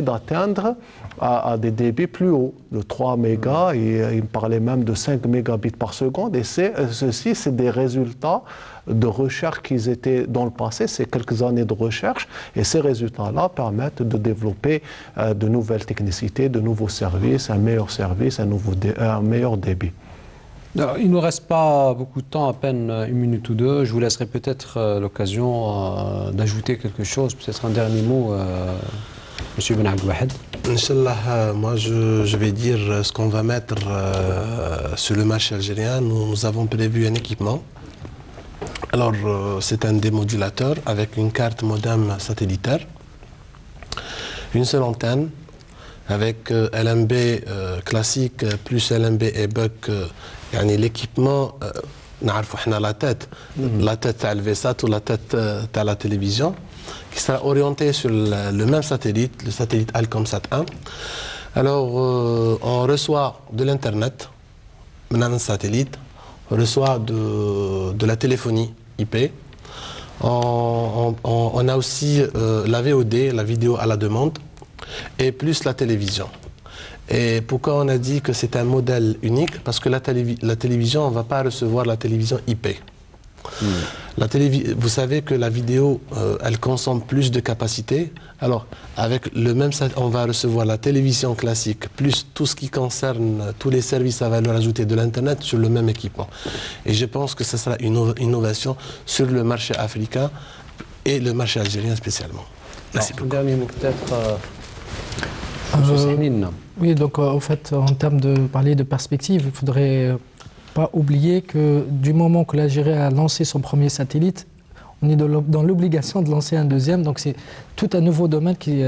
d'atteindre à des débits plus hauts, de 3 mégas, et il parlait même de 5 mégabits par seconde. Et ceci, c'est des résultats de recherche qui étaient dans le passé, c'est quelques années de recherche, et ces résultats-là permettent de développer de nouvelles technicités, de nouveaux services, un meilleur service, un meilleur débit. Alors, il ne nous reste pas beaucoup de temps, à peine une minute ou deux. Je vous laisserai peut-être l'occasion d'ajouter quelque chose, peut-être un dernier mot, Monsieur Ben Abdelouahed. Inch'Allah, moi je vais dire ce qu'on va mettre sur le marché algérien. Nous avons prévu un équipement. Alors, c'est un démodulateur avec une carte modem satellitaire, une seule antenne, avec LMB classique plus LMB et buck. L'équipement, on a la tête à l'VSAT ou la tête à la télévision, qui sera orientée sur le même satellite, le satellite Alcomsat 1. Alors, on reçoit de l'Internet, maintenant un satellite, on reçoit de la téléphonie IP. On a aussi la VOD, la vidéo à la demande, et plus la télévision. Et pourquoi on a dit que c'est un modèle unique? Parce que la télévision, on ne va pas recevoir la télévision IP. Vous savez que la vidéo, elle consomme plus de capacité. Alors, avec le même on va recevoir la télévision classique, plus tout ce qui concerne tous les services à valeur ajoutée de l'Internet sur le même équipement. Et je pense que ce sera une innovation sur le marché africain et le marché algérien spécialement. Merci beaucoup. Un dernier mot peut-être. Oui, donc en fait, en termes de parler de perspective, il ne faudrait pas oublier que du moment que l'Algérie a lancé son premier satellite, on est dans l'obligation de lancer un deuxième. Donc c'est tout un nouveau domaine qui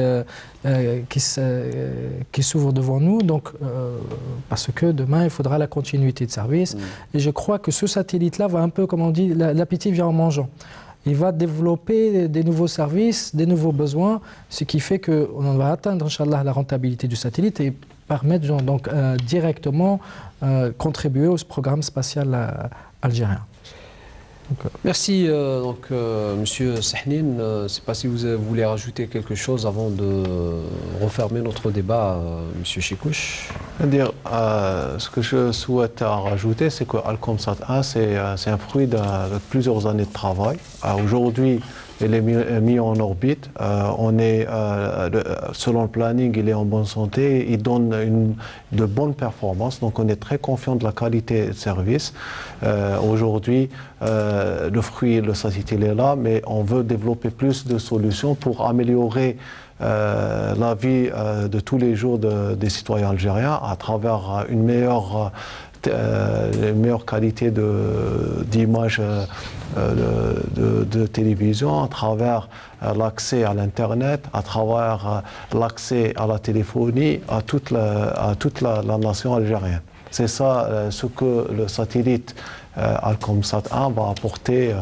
s'ouvre devant nous. Donc, parce que demain, il faudra la continuité de service. Et je crois que ce satellite-là va un peu, comme on dit, l'appétit vient en mangeant. Il va développer des nouveaux services, des nouveaux besoins, ce qui fait qu'on va atteindre, Inch'Allah, la rentabilité du satellite et permettre donc, directement contribuer au programme spatial algérien. Donc, merci, Monsieur Sahnine. Je ne sais pas si vous voulez rajouter quelque chose avant de refermer notre débat, Monsieur Chikouche. Ce que je souhaite rajouter, c'est que Alcomsat 1, c'est un fruit de plusieurs années de travail. Aujourd'hui, il est mis en orbite. Selon le planning, il est en bonne santé. Il donne de bonnes performances. Donc, on est très confiant de la qualité de service. Aujourd'hui, le fruit, le satellite, il est là, mais on veut développer plus de solutions pour améliorer la vie de tous les jours des citoyens algériens à travers une meilleure qualité d'image de télévision, à travers l'accès à l'Internet, à travers l'accès à la téléphonie, à toute la nation algérienne. C'est ça ce que le satellite Alcomsat 1 va apporter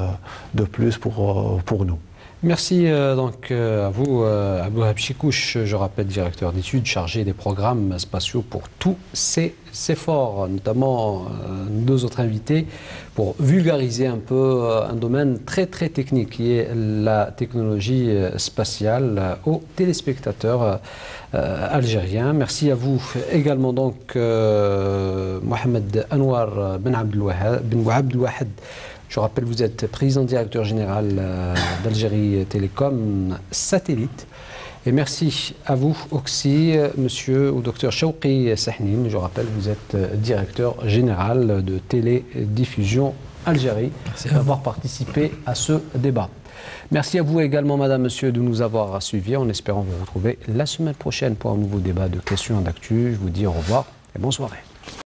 de plus pour nous. Merci donc à vous, Abdelouahed Chikouche, je rappelle, directeur d'études chargé des programmes spatiaux pour tous ces efforts, notamment deux autres invités, pour vulgariser un peu un domaine très très technique qui est la technologie spatiale aux téléspectateurs algériens. Merci à vous également donc Mohamed Anwar Ben Abdelouahed. Je rappelle, vous êtes président directeur général d'Algérie Télécom Satellite. Et merci à vous aussi, monsieur ou docteur Chouqi Sahnine. Je rappelle, vous êtes directeur général de Télédiffusion Algérie. Merci d'avoir participé à ce débat. Merci à vous également, madame, monsieur, de nous avoir suivis, en espérant vous retrouver la semaine prochaine pour un nouveau débat de questions d'actu. Je vous dis au revoir et bonne soirée.